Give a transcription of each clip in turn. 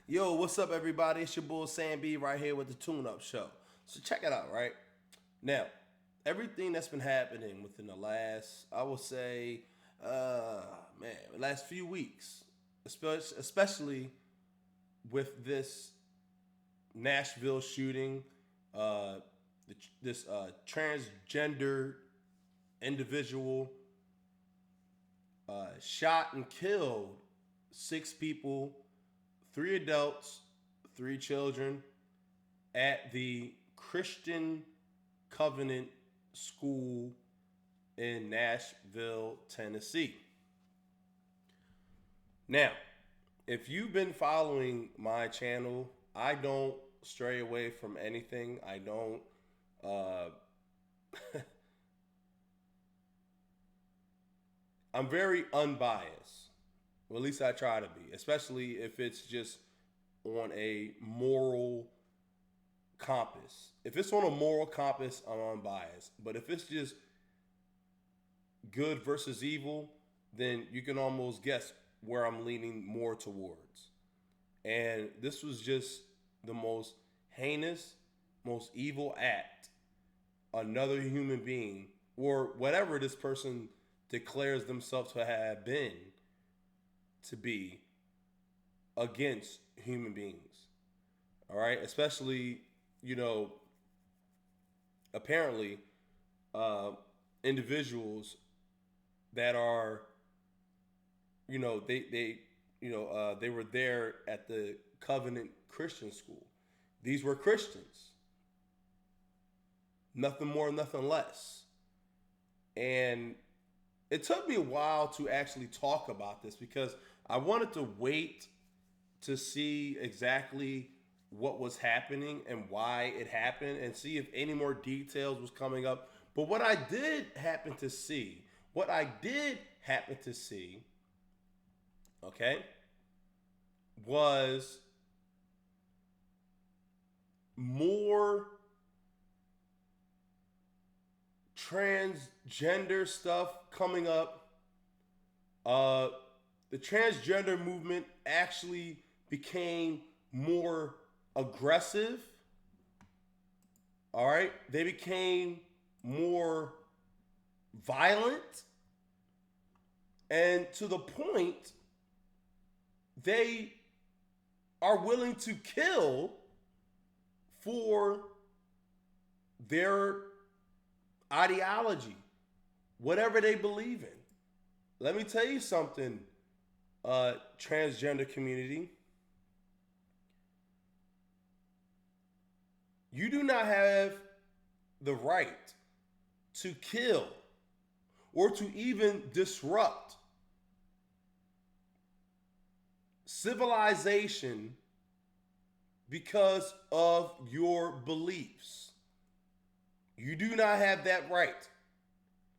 Yo, what's up, everybody? It's your boy Sam B right here with the Tune Up Show. So check it out, right? Now, everything that's been happening within the last, I will say, last few weeks, especially with this Nashville shooting, uh, this transgender individual shot and killed six people, three adults, three children at the Christian Covenant School in Nashville, Tennessee. Now, if you've been following my channel, I don't stray away from anything. I don't. Uh, I'm very unbiased. Well, at least I try to be, especially if it's just on a moral compass. If it's on a moral compass, I'm unbiased. But if it's just good versus evil, then you can almost guess where I'm leaning more towards. And this was just the most heinous, most evil act another human being, or whatever this person declares themselves to have been, to be against human beings. All right, especially you know, apparently, uh, individuals that are, they were there at the Covenant Christian School. These were Christians, nothing more, nothing less. And it took me a while to actually talk about this because I wanted to wait to see exactly what was happening and why it happened and see if any more details was coming up. But what I did happen to see, okay, was more transgender stuff coming up. Uh, the transgender movement actually became more aggressive. All right, they became more violent, and to the point they are willing to kill for their ideology, whatever they believe in. Let me tell you something, transgender community. You do not have the right to kill or to even disrupt civilization because of your beliefs. You do not have that right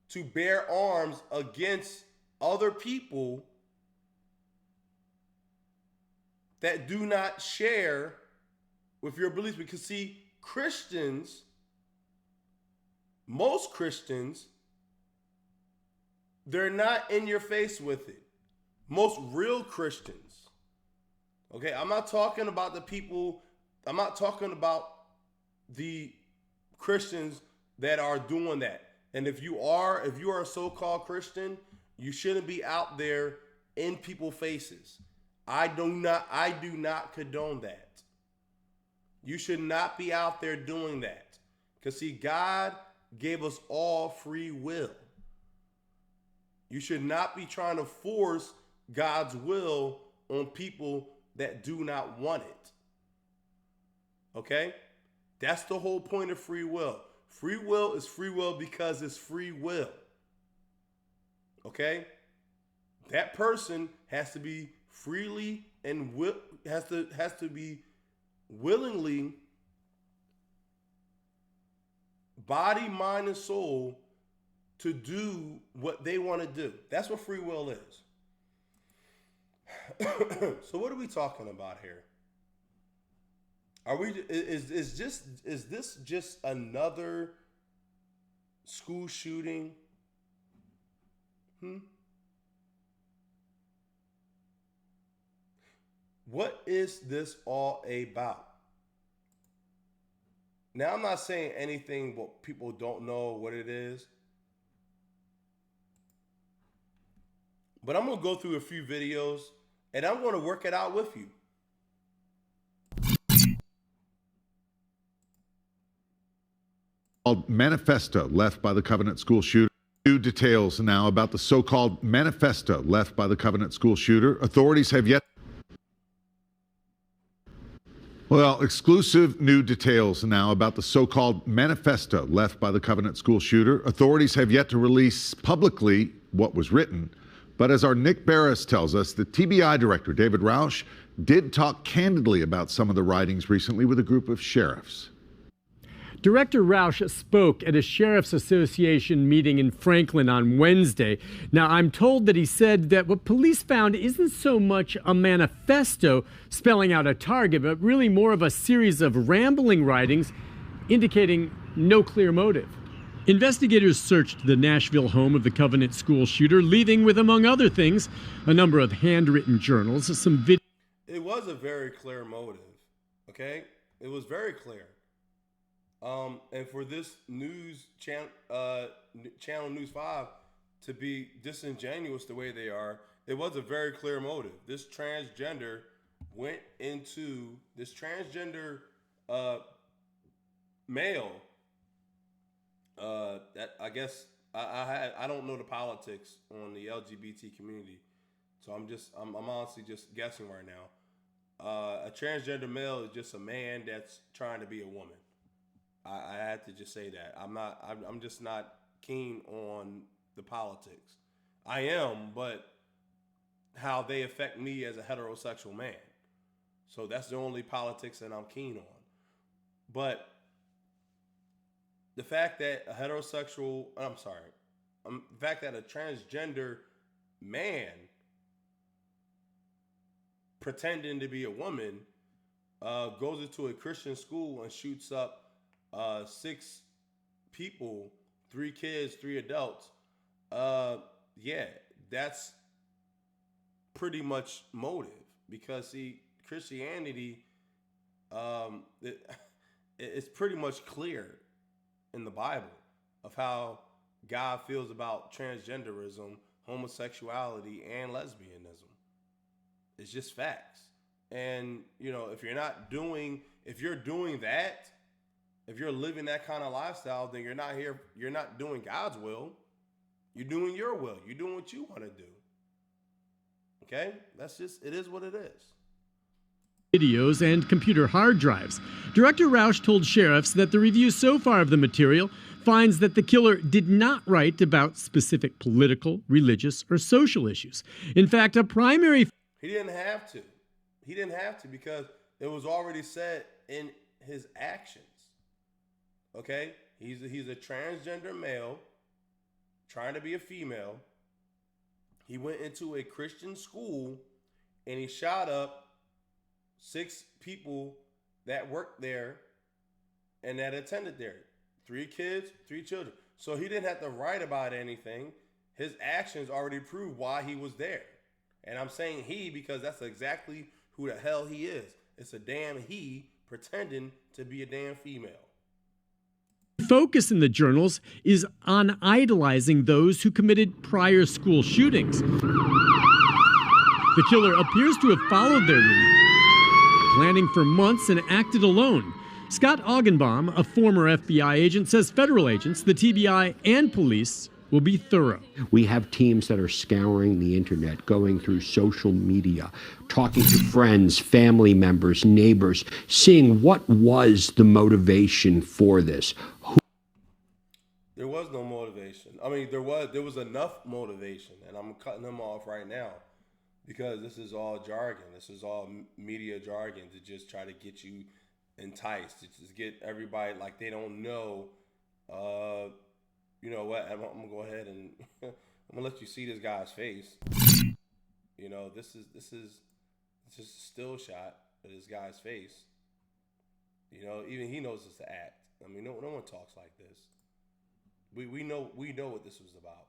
to bear arms against other people that do not share with your beliefs. Because, see, Christians, most Christians, they're not in your face with it. Most real Christians, okay, I'm not talking about the Christians that are doing that. And if you are a so-called Christian, you shouldn't be out there in people's faces. I do not condone that. You should not be out there doing that. Because, see, God gave us all free will. You should not be trying to force God's will on people that do not want it. Okay? That's the whole point of free will. Free will is free will because it's free will. Okay? That person has to be freely and has to be willingly, body, mind, and soul, to do what they want to do. That's what free will is. So what are we talking about here? Are we is this just another school shooting? Hmm? What is this all about? Now, I'm not saying anything what people don't know what it is, but I'm going to go through a few videos and I'm going to work it out with you. Manifesto left by the Covenant school shooter. New details now about the so-called manifesto left by the Covenant school shooter. Authorities have yet. Well, exclusive new details now about the so-called manifesto left by the Covenant school shooter. Authorities have yet to release publicly what was written. But as our Nick Barris tells us, the TBI director, David Roush, did talk candidly about some of the writings recently with a group of sheriffs. Director Roush spoke at a Sheriff's Association meeting in Franklin on Wednesday. Now, I'm told that he said that what police found isn't so much a manifesto spelling out a target, but really more of a series of rambling writings indicating no clear motive. Investigators searched the Nashville home of the Covenant school shooter, leaving with, among other things, a number of handwritten journals, some video. It was a very clear motive, okay? It was very clear. And for this news channel News 5 to be disingenuous the way they are, it was a very clear motive. This transgender went into this transgender male. That I guess I don't know the politics on the LGBT community, so I'm honestly just guessing right now. A transgender male is just a man that's trying to be a woman. I had to just say that. I'm just not keen on the politics. I am, but how they affect me as a heterosexual man. So that's the only politics that I'm keen on. But the fact that a transgender man pretending to be a woman goes into a Christian school and shoots up 6 people, 3 kids, 3 adults. Yeah, that's pretty much motive, because see, Christianity, it's pretty much clear in the Bible of how God feels about transgenderism, homosexuality, and lesbianism. It's just facts. And if you're doing that, if you're living that kind of lifestyle, then you're not doing God's will. You're doing your will. You're doing what you want to do. Okay? It is what it is. Videos and computer hard drives. Director Roush told sheriffs that the review so far of the material finds that the killer did not write about specific political, religious, or social issues. In fact, a primary... He didn't have to. He didn't have to, because it was already said in his actions. Okay? He's a transgender male trying to be a female. He went into a Christian school and he shot up 6 people that worked there and that attended there. 3 kids, 3 children. So he didn't have to write about anything. His actions already proved why he was there. And I'm saying he because that's exactly who the hell he is. It's a damn he pretending to be a damn female. Focus in the journals is on idolizing those who committed prior school shootings. The killer appears to have followed their lead, planning for months and acted alone. Scott Augenbaum, a former FBI agent, says federal agents, the TBI, and police will be thorough. We have teams that are scouring the internet, going through social media, talking to friends, family members, neighbors, seeing what was the motivation for this. There was no motivation. I mean, there was enough motivation, and I'm cutting them off right now because this is all jargon. This is all media jargon to just try to get you enticed, to just get everybody like they don't know. You know what? I'm gonna go ahead and I'm gonna let you see this guy's face. This is just a still shot of this guy's face. Even he knows it's an act. I mean, no one talks like this. We know what this was about.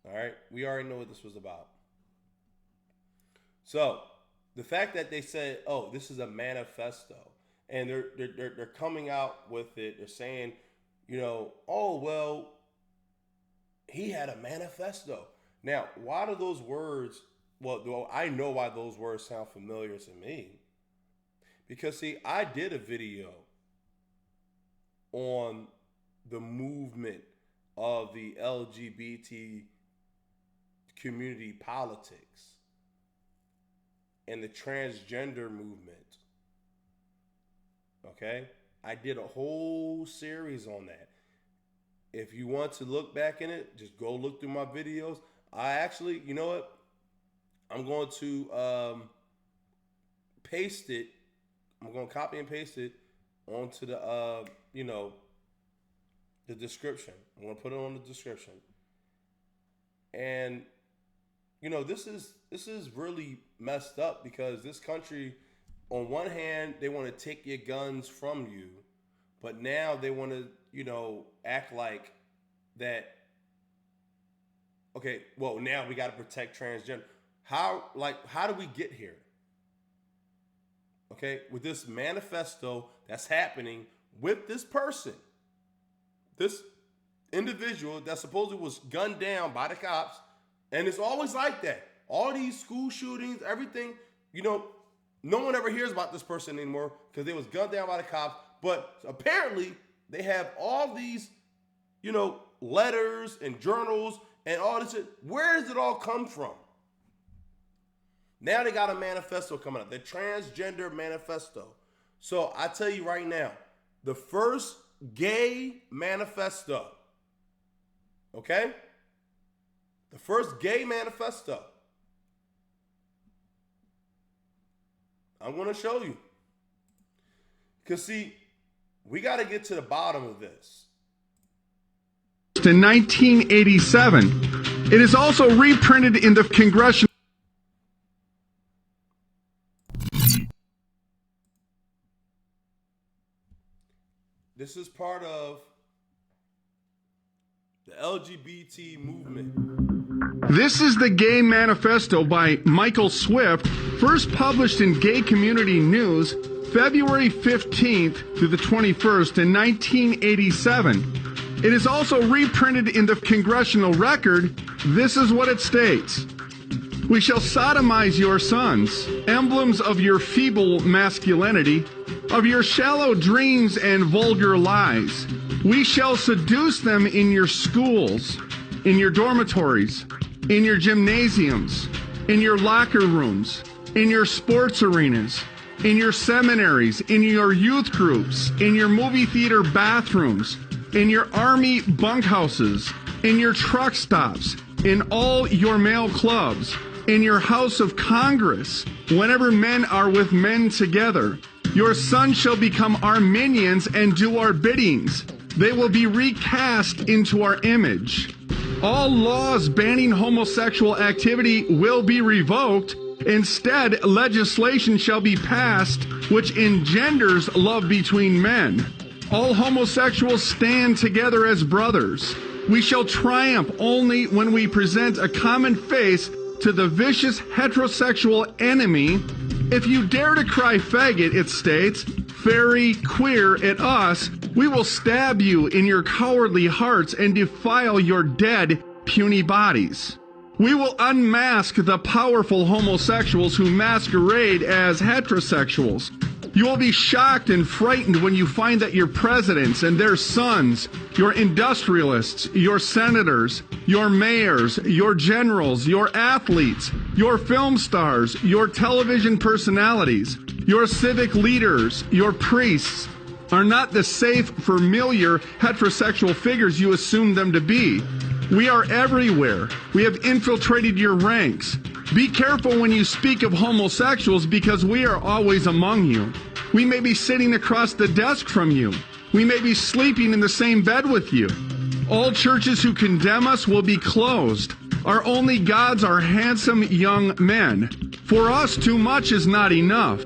All right, we already know what this was about. So the fact that they said, "Oh, this is a manifesto," and they're coming out with it. They're saying, "Oh well, he had a manifesto." Now, why do those words? Well, I know why those words sound familiar to me. Because see, I did a video on the movement of the LGBT community politics and the transgender movement. Okay? I did a whole series on that. If you want to look back in it, just go look through my videos. I actually, you know what? I'm going to paste it. I'm going to copy and paste it onto the, the description. I'm going to put it on the description. And, this is really messed up because this country, on one hand, they want to take your guns from you, but now they want to, act like that. Okay, well, now we got to protect transgender. How do we get here? Okay, with this manifesto that's happening with this person, this individual that supposedly was gunned down by the cops, and it's always like that. All these school shootings, everything, no one ever hears about this person anymore because they was gunned down by the cops. But apparently they have all these, letters and journals and all this shit. Where does it all come from? Now they got a manifesto coming up, the Transgender Manifesto. So I tell you right now, the first gay manifesto, okay? The first gay manifesto. I'm going to show you. Because see, we got to get to the bottom of this. In 1987, it is also reprinted in the Congressional. This is part of the LGBT movement. This is the Gay Manifesto by Michael Swift, first published in Gay Community News, February 15th through the 21st in 1987. It is also reprinted in the Congressional Record. This is what it states. We shall sodomize your sons, emblems of your feeble masculinity, of your shallow dreams and vulgar lies. We shall seduce them in your schools, in your dormitories, in your gymnasiums, in your locker rooms, in your sports arenas, in your seminaries, in your youth groups, in your movie theater bathrooms, in your army bunkhouses, in your truck stops, in all your male clubs, in your House of Congress, whenever men are with men together. Your sons shall become our minions and do our biddings. They will be recast into our image. All laws banning homosexual activity will be revoked. Instead, legislation shall be passed which engenders love between men. All homosexuals stand together as brothers. We shall triumph only when we present a common face to the vicious heterosexual enemy. If you dare to cry faggot, it states, fairy, queer at us, we will stab you in your cowardly hearts and defile your dead, puny bodies. We will unmask the powerful homosexuals who masquerade as heterosexuals. You will be shocked and frightened when you find that your presidents and their sons, your industrialists, your senators, your mayors, your generals, your athletes, your film stars, your television personalities, your civic leaders, your priests are not the safe, familiar heterosexual figures you assume them to be. We are everywhere. We have infiltrated your ranks. Be careful when you speak of homosexuals because we are always among you. We may be sitting across the desk from you. We may be sleeping in the same bed with you. All churches who condemn us will be closed. Our only gods are handsome young men. For us, too much is not enough.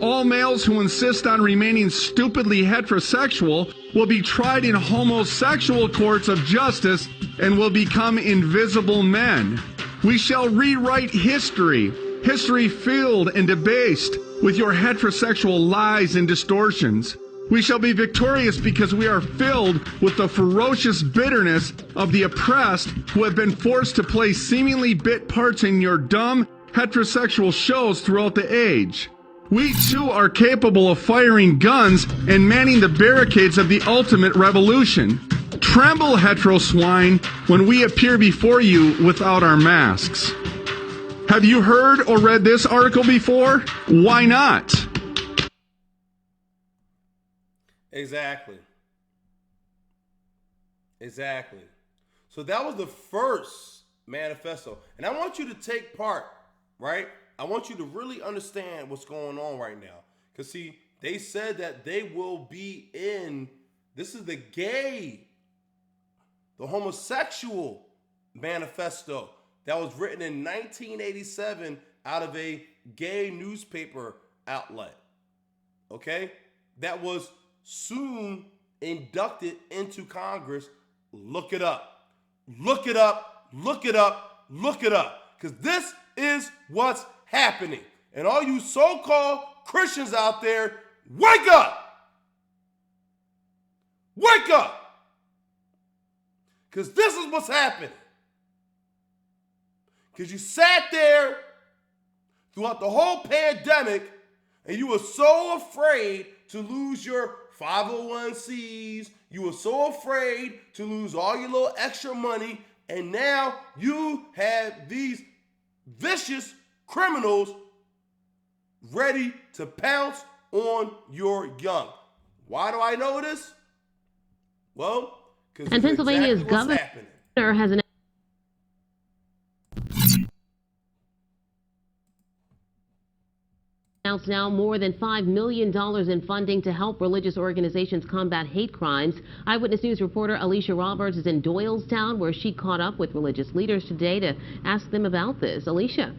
All males who insist on remaining stupidly heterosexual will be tried in homosexual courts of justice and will become invisible men. We shall rewrite history. history filled and debased with your heterosexual lies and distortions. We shall be victorious because we are filled with the ferocious bitterness of the oppressed who have been forced to play seemingly bit parts in your dumb heterosexual shows throughout the age. We too are capable of firing guns and manning the barricades of the ultimate revolution. Tremble, hetero swine, when we appear before you without our masks. Have you heard or read this article before? Why not? Exactly. So that was the first manifesto. And I want you to take part, right? I want you to really understand what's going on right now. Because, see, they said that they will be in, this is the homosexual manifesto that was written in 1987 out of a gay newspaper outlet. Okay? That was soon inducted into Congress. Look it up. Look it up. Look it up. Look it up. Because this is what's happening. And all you so-called Christians out there, wake up. Wake up. Because this is what's happening. Because you sat there throughout the whole pandemic and you were so afraid to lose your 501c's. You were so afraid to lose all your little extra money. And now you have these vicious criminals ready to pounce on your young. Why do I know this? Well, because and Pennsylvania's governor has announced now more than $5 million in funding to help religious organizations combat hate crimes. Eyewitness News reporter Alicia Roberts is in Doylestown, where she caught up with religious leaders today to ask them about this. Alicia.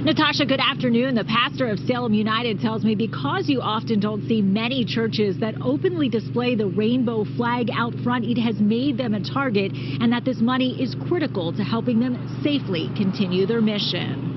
Natasha, good afternoon. The pastor of Salem United tells me because you often don't see many churches that openly display the rainbow flag out front, it has made them a target, and that this money is critical to helping them safely continue their mission.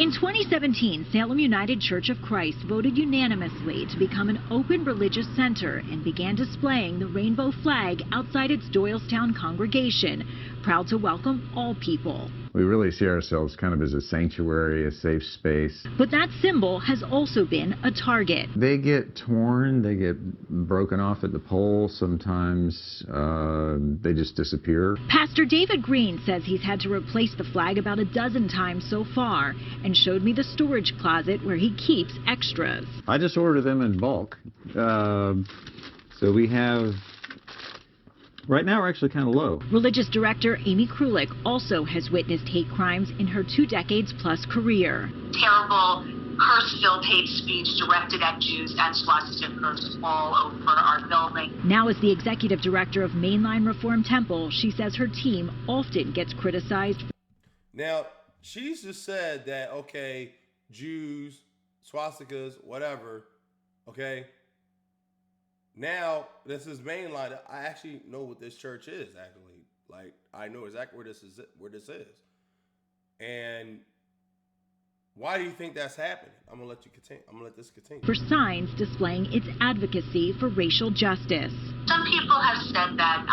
In 2017, Salem United Church of Christ voted unanimously to become an open religious center and began displaying the rainbow flag outside its Doylestown congregation, proud to welcome all people. We really see ourselves kind of as a sanctuary, a safe space. But that symbol has also been a target. They get torn, they get broken off at the pole, sometimes they just disappear. Pastor David Green says he's had to replace the flag about a dozen times so far and showed me the storage closet where he keeps extras. I just order them in bulk. So we have... Right now, we're actually kind of low. Religious director Amy Krulik also has witnessed hate crimes in her 2 decades plus career. Terrible, curse-filled hate speech directed at Jews and swastikas all over our building. Now as the executive director of Mainline Reform Temple, she says her team often gets criticized. Now, she's just said that, okay, Jews, swastikas, whatever, okay? Now, this is Mainline. I actually know what this church is, actually. Like, I know exactly where this is. And why do you think that's happening? I'm going to let you continue. I'm going to let this continue. For signs displaying its advocacy for racial justice. Some people have said that,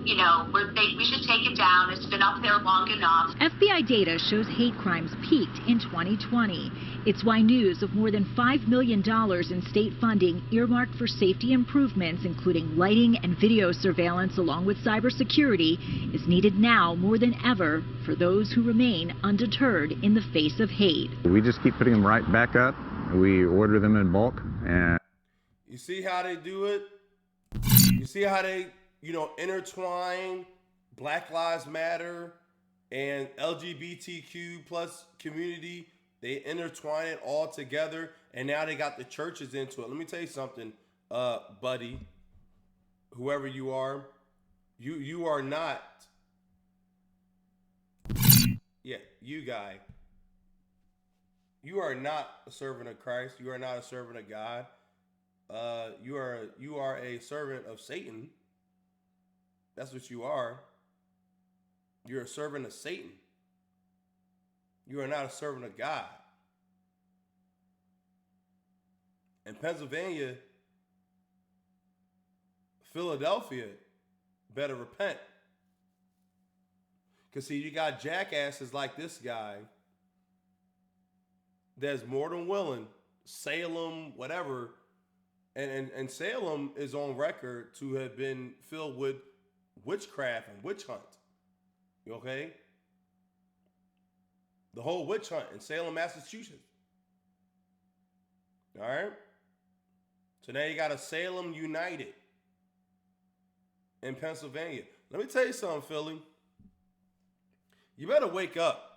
we should take it down. It's been up there long enough. FBI data shows hate crimes peaked in 2020. It's why news of more than $5 million in state funding earmarked for safety improvements, including lighting and video surveillance along with cybersecurity, is needed now more than ever for those who remain undeterred in the face of hate. We just keep putting them right back up. We order them in bulk. And you see how they do it? You see how they, intertwine Black Lives Matter and LGBTQ plus community? They intertwine it all together, and now they got the churches into it. Let me tell you something, buddy, whoever you are, you are not, you guy, you are not a servant of Christ. You are not a servant of God. You are a servant of Satan. That's what you are. You're a servant of Satan. You are not a servant of God. In Pennsylvania, Philadelphia better repent. Because, see, you got jackasses like this guy that's more than willing, Salem, whatever, and Salem is on record to have been filled with witchcraft and witch hunt. You okay? The whole witch hunt in Salem, Massachusetts. All right? So now you got a Salem United in Pennsylvania. Let me tell you something, Philly. You better wake up.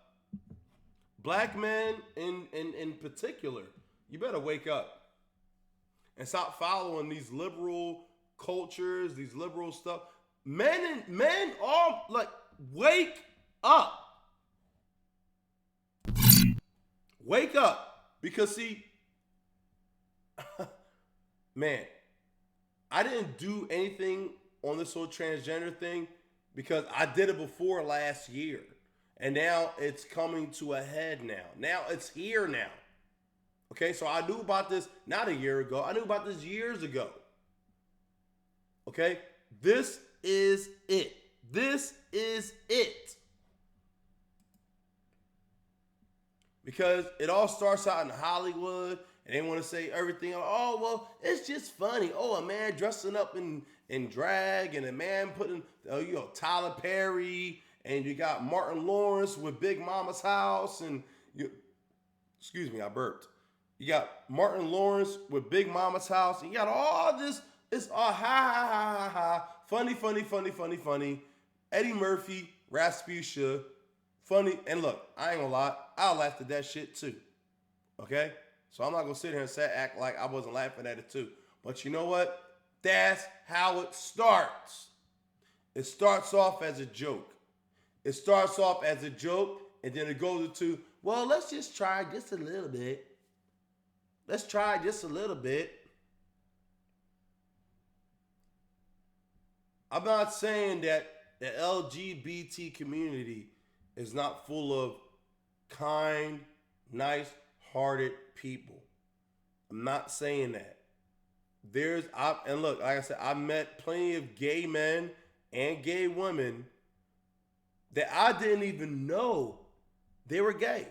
Black men in particular, you better wake up and stop following these liberal cultures, these liberal stuff. Men all like, wake up. Wake up. Because see, man, I didn't do anything on this whole transgender thing because I did it before last year. And now it's coming to a head now. Now it's here now. Okay, so I knew about this not a year ago. I knew about this years ago. Okay, this is it. This is it. Because it all starts out in Hollywood, and they want to say everything. Oh, well, it's just funny. Oh, a man dressing up in drag, and a man putting, Tyler Perry, and you got Martin Lawrence with Big Mama's House, and excuse me, I burped. You got Martin Lawrence with Big Mama's House, and you got all this. It's all ha, funny. Eddie Murphy, Rasputia, funny. And look, I ain't gonna lie, I laughed at that shit too. Okay? So I'm not gonna sit here and act like I wasn't laughing at it too. But you know what? That's how it starts. It starts off as a joke. It starts off as a joke, and then it goes into, well, let's just try just a little bit. Let's try just a little bit. I'm not saying that the LGBT community is not full of kind, nice-hearted people. I'm not saying that. And look, like I said, I met plenty of gay men and gay women that I didn't even know they were gay.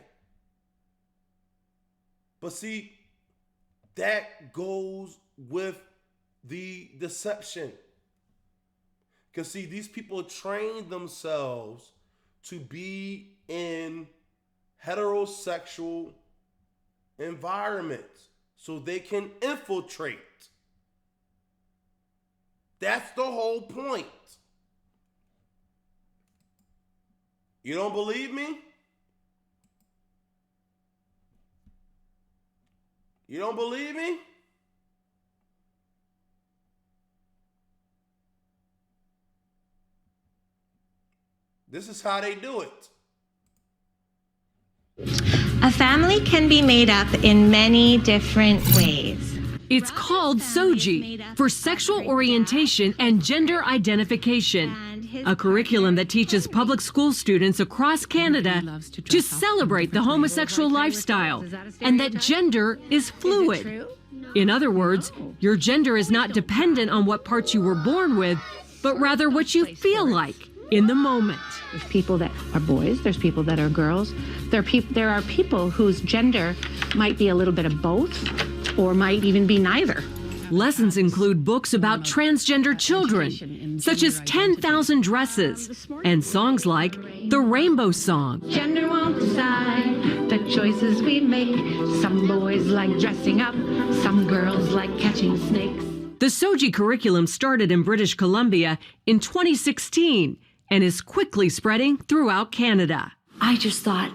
But see, that goes with the deception. Because see, these people train themselves to be in heterosexual environments so they can infiltrate. That's the whole point. You don't believe me? You don't believe me? This is how they do it. A family can be made up in many different ways. It's called SOGI, for Sexual Orientation and Gender Identification, a curriculum that teaches public school students across Canada to celebrate the homosexual lifestyle and that gender is fluid. In other words, your gender is not dependent on what parts you were born with, but rather what you feel like in the moment. There's people that are boys, there's people that are girls. There are people whose gender might be a little bit of both or might even be neither. Lessons include books about transgender children, such as 10,000 Dresses, and songs like The Rainbow Song. Gender won't decide the choices we make. Some boys like dressing up, some girls like catching snakes. The SOGI curriculum started in British Columbia in 2016 and is quickly spreading throughout Canada. I just thought,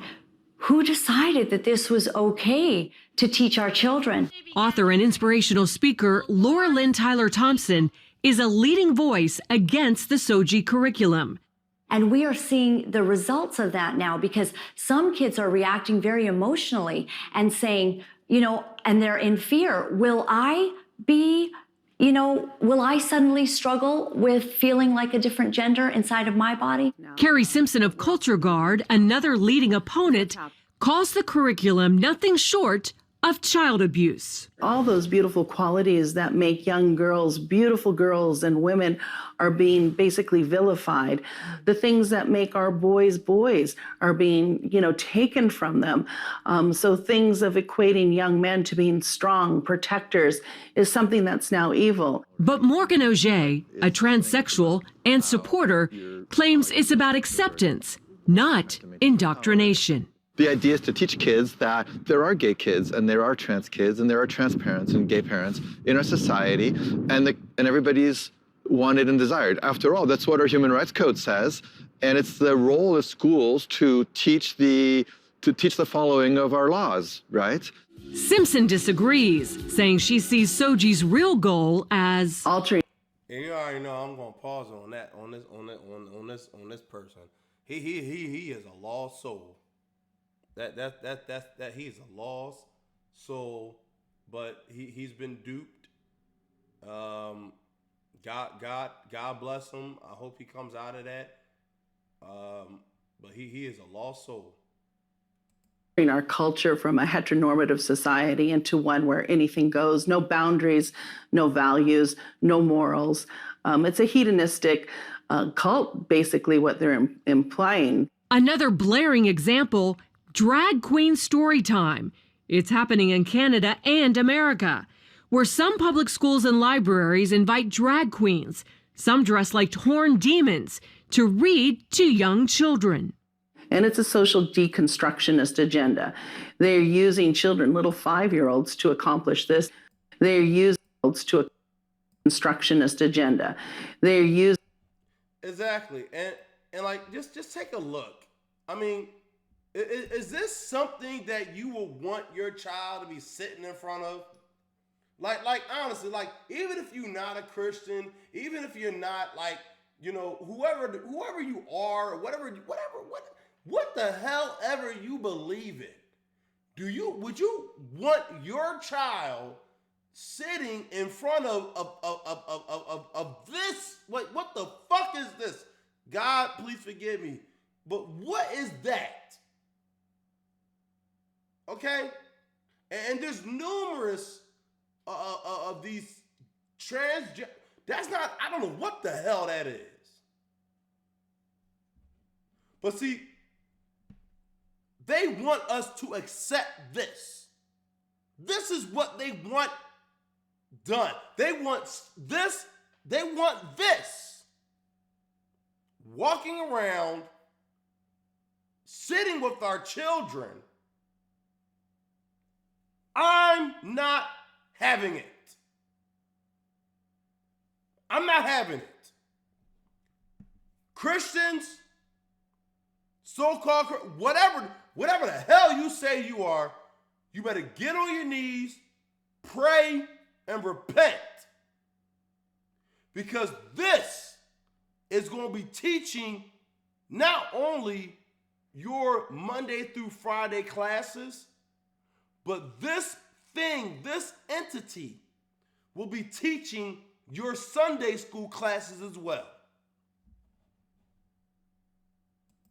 who decided that this was okay to teach our children? Author and inspirational speaker Laura Lynn Tyler Thompson is a leading voice against the SOGI curriculum. And we are seeing the results of that now because some kids are reacting very emotionally and saying, and they're in fear. Will I suddenly struggle with feeling like a different gender inside of my body? Carrie Simpson of Culture Guard, another leading opponent, calls the curriculum nothing short of child abuse. All those beautiful qualities that make young girls, beautiful girls and women, are being basically vilified. The things that make our boys boys are being, taken from them. So things of equating young men to being strong protectors is something that's now evil. But Morgan Auger, a transsexual and supporter, claims it's about acceptance, not indoctrination. The idea is to teach kids that there are gay kids and there are trans kids and there are trans parents and gay parents in our society, and everybody's wanted and desired. After all, that's what our Human Rights Code says, and it's the role of schools to teach the following of our laws, right? Simpson disagrees, saying she sees Soji's real goal as altering. And you already know I'm gonna pause on that on this person. He is a lost soul. That he's a lost soul, but he's been duped. God bless him. I hope he comes out of that. But he is a lost soul. Our culture from a heteronormative society into one where anything goes, no boundaries, no values, no morals. It's a hedonistic cult, basically, what they're implying. Another blaring example. Drag queen story time. It's happening in Canada and America, where some public schools and libraries invite drag queens, some dressed like horned demons, to read to young children. And it's a social deconstructionist agenda. They're using children, little 5-year-olds, to accomplish this. They're using adults to a constructionist agenda. They're using exactly, and like just take a look. I mean, is this something that you would want your child to be sitting in front of? Like honestly, like even if you're not a Christian, even if you're not like, whoever you are, what the hell ever you believe in, would you want your child sitting in front of this? What the fuck is this? God, please forgive me, but what is that? Okay, and there's numerous of these transgender. That's not. I don't know what the hell that is. But see, they want us to accept this. This is what they want done. They want this. They want this. Walking around, sitting with our children. I'm not having it. I'm not having it. Christians, so-called, whatever the hell you say you are, you better get on your knees, pray, and repent. Because this is going to be teaching not only your Monday through Friday classes, but this entity will be teaching your Sunday school classes as well.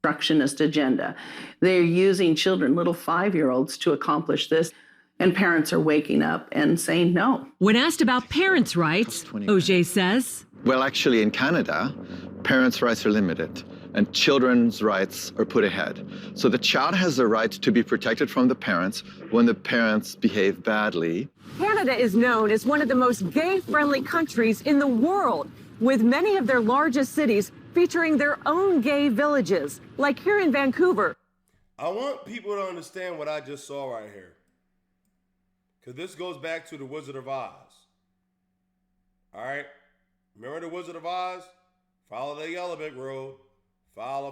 Constructionist agenda. They're using children, little 5-year-olds, to accomplish this, and parents are waking up and saying no. When asked about parents' rights, Auger says, well, actually, in Canada, parents' rights are limited and children's rights are put ahead. So the child has the right to be protected from the parents when the parents behave badly. Canada is known as one of the most gay-friendly countries in the world, with many of their largest cities featuring their own gay villages, like here in Vancouver. I want people to understand what I just saw right here, because this goes back to the Wizard of Oz. All right? Remember the Wizard of Oz? Follow the yellow brick road. Follow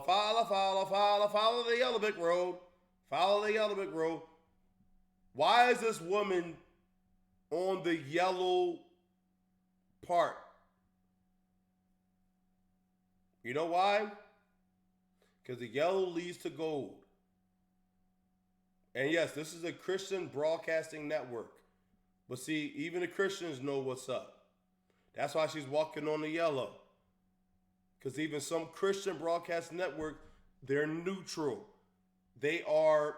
the yellow brick road. Follow the yellow brick road. Why is this woman on the yellow part? You know why? Because the yellow leads to gold. And yes, this is a Christian broadcasting network. But see, even the Christians know what's up. That's why she's walking on the yellow. Because even some Christian broadcast network, they're neutral. They are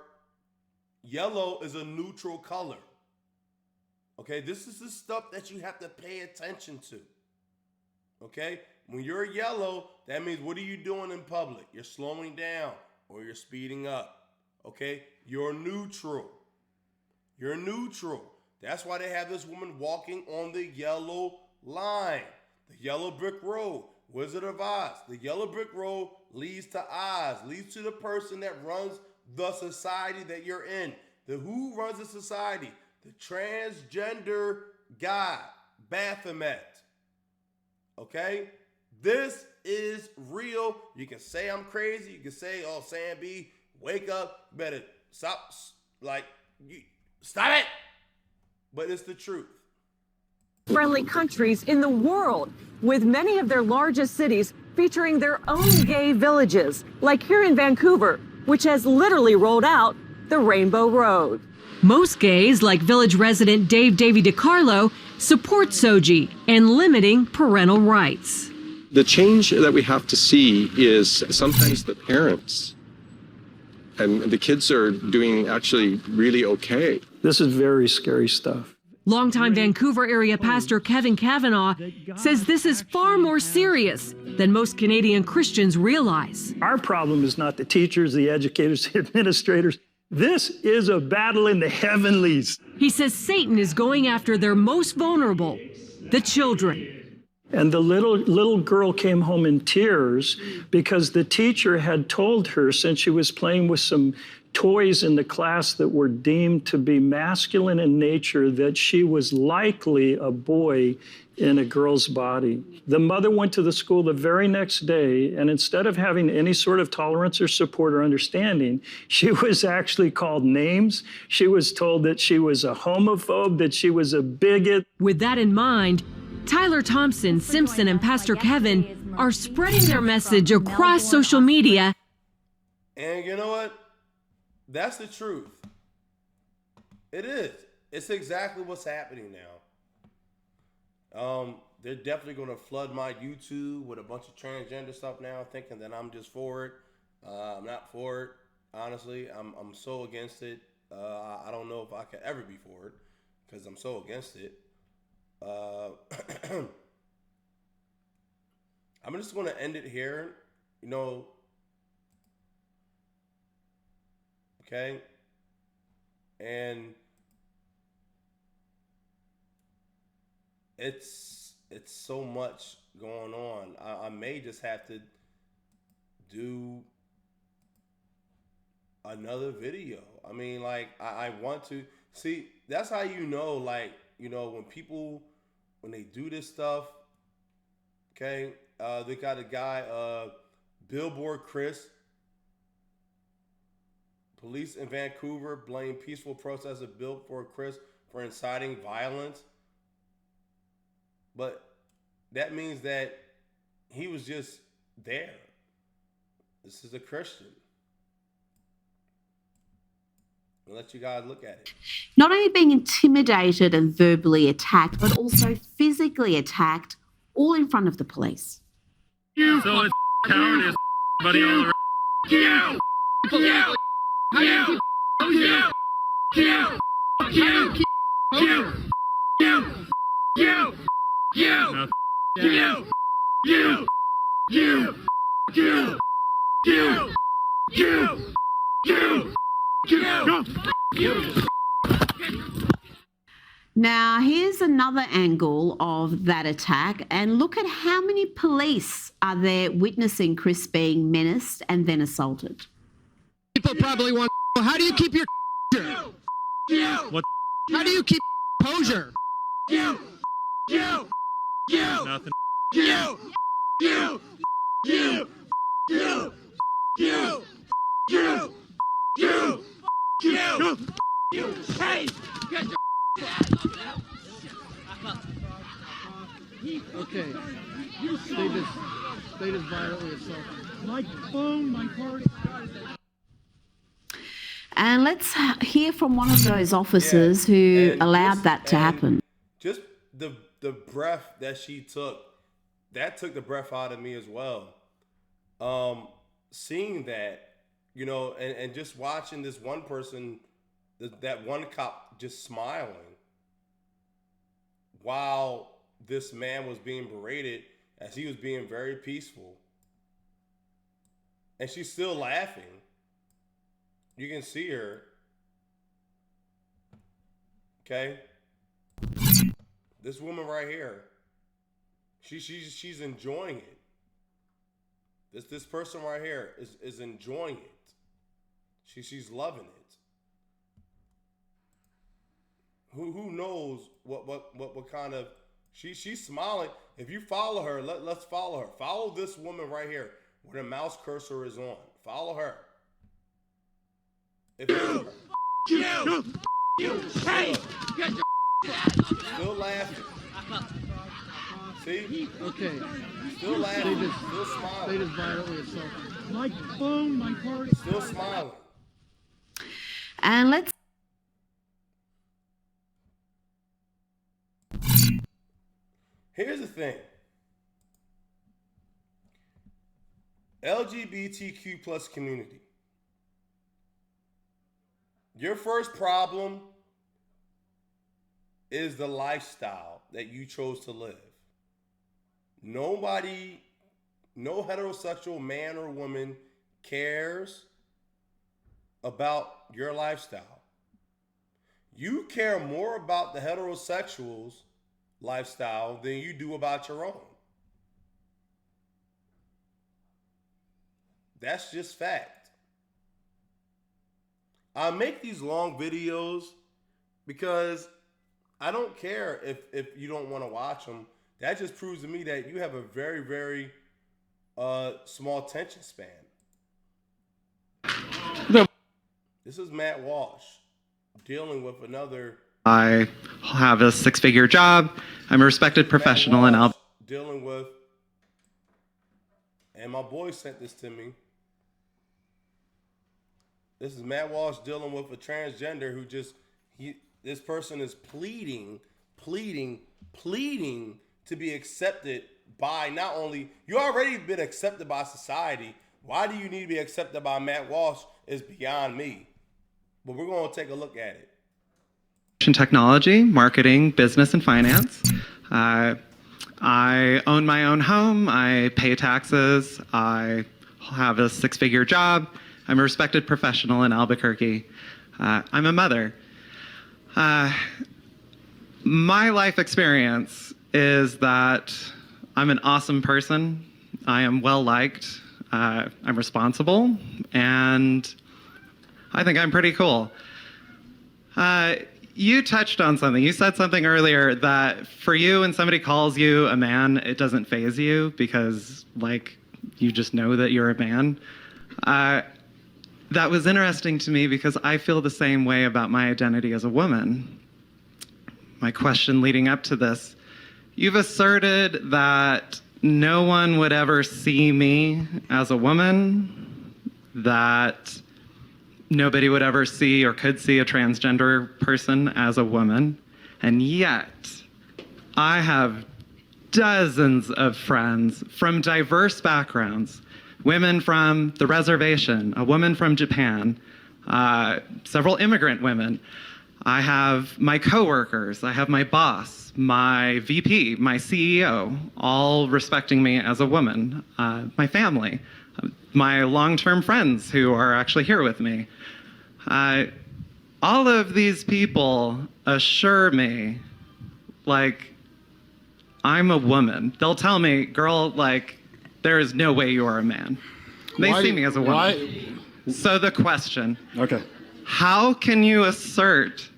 Yellow is a neutral color. Okay, this is the stuff that you have to pay attention to. Okay, when you're yellow, that means what are you doing in public? You're slowing down or you're speeding up. Okay, you're neutral. You're neutral. That's why they have this woman walking on the yellow line, the yellow brick road. Wizard of Oz. The yellow brick road leads to Oz, leads to the person that runs the society that you're in. Who runs the society? The transgender guy, Baphomet. Okay? This is real. You can say I'm crazy. You can say, oh, Sam B, wake up. You better stop. Stop it. But it's the truth. Friendly countries in the world, with many of their largest cities featuring their own gay villages, like here in Vancouver, which has literally rolled out the Rainbow Road. Most gays, like village resident Dave Davy DiCarlo, support Soji and limiting parental rights. The change that we have to see is sometimes the parents and the kids are doing actually really okay. This is very scary stuff. Longtime Vancouver area pastor Kevin Kavanaugh says this is far more serious than most Canadian Christians realize. Our problem is not the teachers, the educators, the administrators. This is a battle in the heavenlies. He says Satan is going after their most vulnerable, the children. And the little girl came home in tears because the teacher had told her, since she was playing with some toys in the class that were deemed to be masculine in nature, that she was likely a boy in a girl's body. The mother went to the school the very next day, and instead of having any sort of tolerance or support or understanding, she was actually called names. She was told that she was a homophobe, that she was a bigot. With that in mind, Tyler Thompson, Simpson, and Pastor Kevin are spreading their message across social media. And you know what? That's the truth. It is. It's exactly what's happening now. They're definitely going to flood my YouTube with a bunch of transgender stuff now, thinking that I'm just for it. I'm not for it. Honestly, I'm so against it. I don't know if I could ever be for it because I'm so against it. I'm just going to end it here. You know, okay? And it's so much going on. I may just have to do another video. I mean, like, I want to see. That's how you know, like, you know, when they do this stuff. Okay, they got a guy, Billboard Chris. Police in Vancouver blame peaceful protester Billboard Chris for inciting violence. But that means that he was just there. This is a Christian. I'll let you guys look at it. Not only being intimidated and verbally attacked, but also physically attacked, all in front of the police. So it's cowardice, buddy. All around. Now, here's another angle of that attack, and look at how many police are there witnessing Chris being menaced and then assaulted. People probably want, how do you keep your What? How do you keep posure? Nothing. Hey! Okay. State is violently assaulted. My phone, my car. And let's hear from one of those officers who allowed that to happen. Just the breath that she took, that took the breath out of me as well. Seeing that, you know, and just watching this one person that one cop just smiling while this man was being berated as he was being very peaceful. And she's still laughing. You can see her. Okay? This woman right here, she's enjoying it. This person right here is enjoying it. She's loving it. Who knows what kind of she's smiling. If you follow her, let's follow her. Follow this woman right here where the mouse cursor is on. Follow her. If you, hey, get your still laughing. See? Okay. Still laughing. Still smiling. They just violently assaulted. My phone, my card. Still smiling. And let's. Here's the thing. LGBTQ plus community. Your first problem is the lifestyle that you chose to live. Nobody, no heterosexual man or woman cares about your lifestyle. You care more about the heterosexuals' lifestyle than you do about your own. That's just fact. I make these long videos because I don't care if you don't want to watch them. That just proves to me that you have a very, very small attention span. This is Matt Walsh dealing with another. I have a 6-figure job. I'm a respected professional, and I'll dealing with. And my boy sent this to me. This is Matt Walsh dealing with a transgender who this person is pleading to be accepted by not only, you already been accepted by society. Why do you need to be accepted by Matt Walsh is beyond me. But we're going to take a look at it. technology, marketing, business, and finance. I own my own home. I pay taxes. I have a 6-figure job. I'm a respected professional in Albuquerque. I'm a mother. My life experience is that I'm an awesome person. I am well-liked. I'm responsible. And I think I'm pretty cool. You touched on something. You said something earlier that for you, when somebody calls you a man, it doesn't faze you because, like, you just know that you're a man. That was interesting to me because I feel the same way about my identity as a woman. My question leading up to this, you've asserted that no one would ever see me as a woman, that nobody would ever see or could see a transgender person as a woman. And yet, I have dozens of friends from diverse backgrounds, women from the reservation, a woman from Japan, several immigrant women. I have my coworkers, I have my boss, my VP, my CEO, all respecting me as a woman, my family, my long-term friends who are actually here with me. All of these people assure me, like, I'm a woman. They'll tell me, girl, like, there is no way you are a man. They see me as a woman. So the question, how can you assert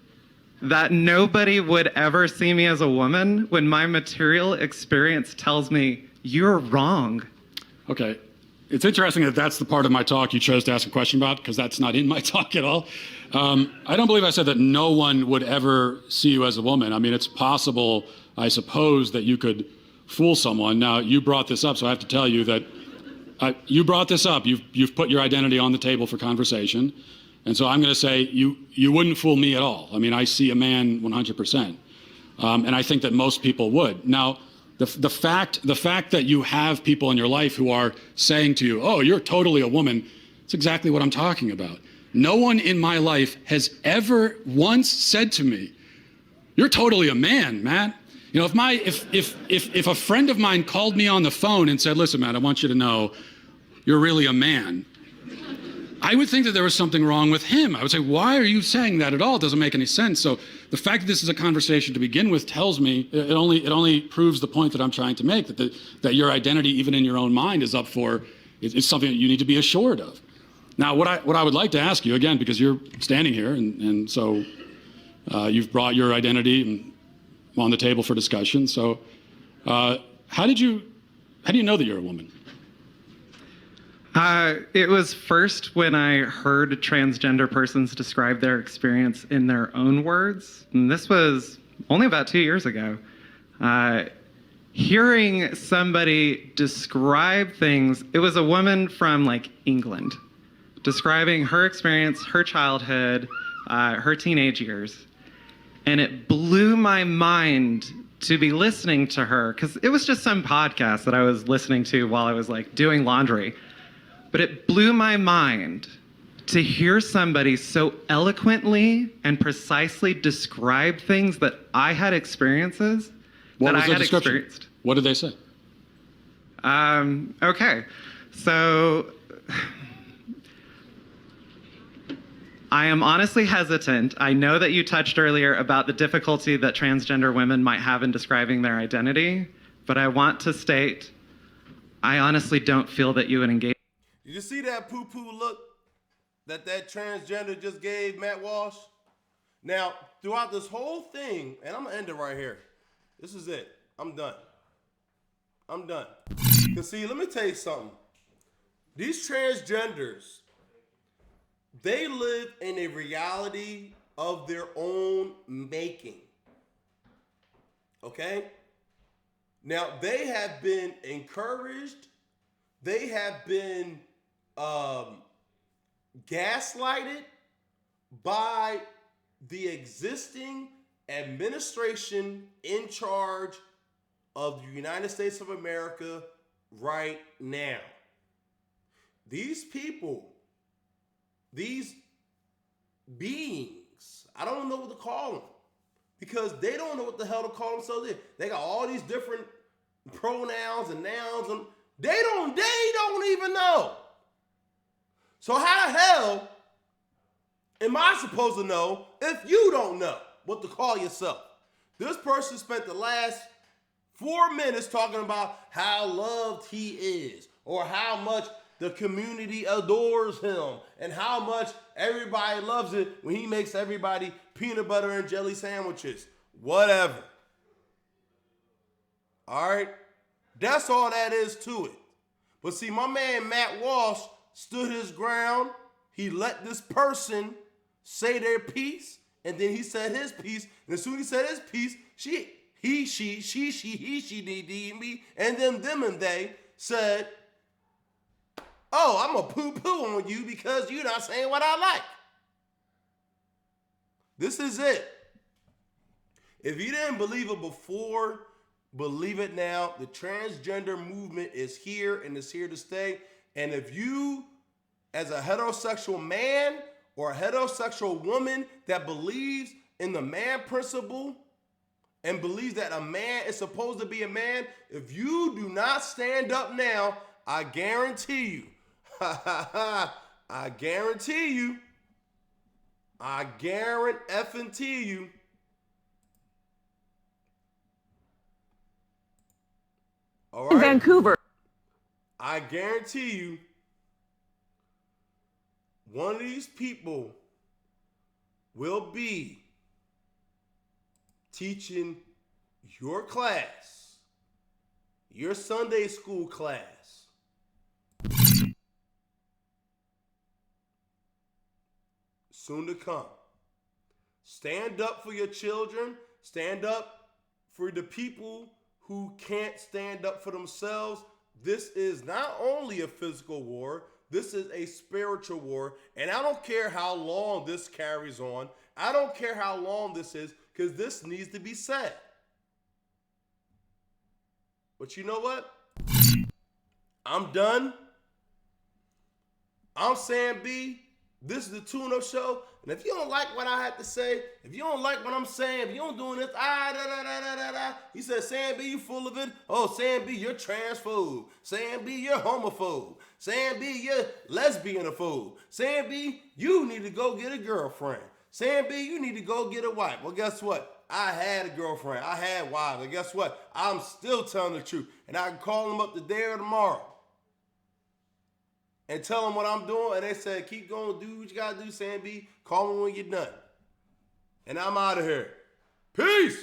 that nobody would ever see me as a woman when my material experience tells me you're wrong? Okay. It's interesting that that's the part of my talk you chose to ask a question about, because that's not in my talk at all. I don't believe I said that no one would ever see you as a woman. I mean, it's possible, I suppose, that you could fool someone. Now, you brought this up, so I have to tell you that you brought this up. You've put your identity on the table for conversation. And so I'm going to say you wouldn't fool me at all. I mean, I see a man 100%. And I think that most people would. Now, the fact that you have people in your life who are saying to you, oh, you're totally a woman, it's exactly what I'm talking about. No one in my life has ever once said to me, "You're totally a man, Matt." You know, if a friend of mine called me on the phone and said, "Listen, Matt, I want you to know you're really a man," I would think that there was something wrong with him. I would say, "Why are you saying that at all? It doesn't make any sense." So the fact that this is a conversation to begin with tells me, it only proves the point that I'm trying to make, that your identity, even in your own mind, is up for, it's something that you need to be assured of. Now, what I would like to ask you, again, because you're standing here, and so you've brought your identity on the table for discussion. So how do you know that you're a woman? It was first when I heard transgender persons describe their experience in their own words. And this was only about 2 years ago. Hearing somebody describe things, it was a woman from like England, describing her experience, her childhood, her teenage years. And it blew my mind to be listening to her, because it was just some podcast that I was listening to while I was like doing laundry. But it blew my mind to hear somebody so eloquently and precisely describe things that I had experiences that I had experienced. What did they say? Okay, so I am honestly hesitant. I know that you touched earlier about the difficulty that transgender women might have in describing their identity, but I want to state, I honestly don't feel that you would engage. Did you see that poo-poo look that transgender just gave Matt Walsh? Now, throughout this whole thing, and I'm going to end it right here. This is it. I'm done. Because see, let me tell you something. These transgenders, they live in a reality of their own making. Okay? Now, they have been encouraged. They have been gaslighted by the existing administration in charge of the United States of America right now. These people, these beings, I don't know what to call them, because they don't know what the hell to call themselves. They got all these different pronouns and nouns, and they don't even know. So how the hell am I supposed to know if you don't know what to call yourself? This person spent the last 4 minutes talking about how loved he is, or how much the community adores him, and how much everybody loves it when he makes everybody peanut butter and jelly sandwiches. Whatever. All right? That's all that is to it. But see, my man Matt Walsh stood his ground. He let this person say their piece, and then he said his piece. And as soon as he said his piece, she, me, and then them and they said, "Oh, I'm a poo-poo on you because you're not saying what I like." This is it. If you didn't believe it before, believe it now. The transgender movement is here and it's here to stay. And if you, as a heterosexual man or a heterosexual woman that believes in the man principle and believes that a man is supposed to be a man, if you do not stand up now, I guarantee you, I guarantee you, all right? Vancouver. I guarantee you, one of these people will be teaching your class, your Sunday school class, soon to come. Stand up for your children. Stand up for the people who can't stand up for themselves. This is not only a physical war, this is a spiritual war. And I don't care how long this carries on. I don't care how long this is, because this needs to be said. But you know what? I'm done. I'm Sam B. This is the tune-up show. And if you don't like what I have to say, if you don't like what I'm saying, if you don't doing this, he said, Sam B, you full of it. Oh, Sam B, you're transphobe. Sam B, you're homophobe. Sam B, you're lesbianophobe. Sam B, you need to go get a girlfriend. Sam B, you need to go get a wife. Well, guess what? I had a girlfriend. I had wives. And guess what? I'm still telling the truth. And I can call them up today or tomorrow and tell them what I'm doing. And they said, keep going, do what you got to do, Sam B. Call me when you're done. And I'm out of here. Peace.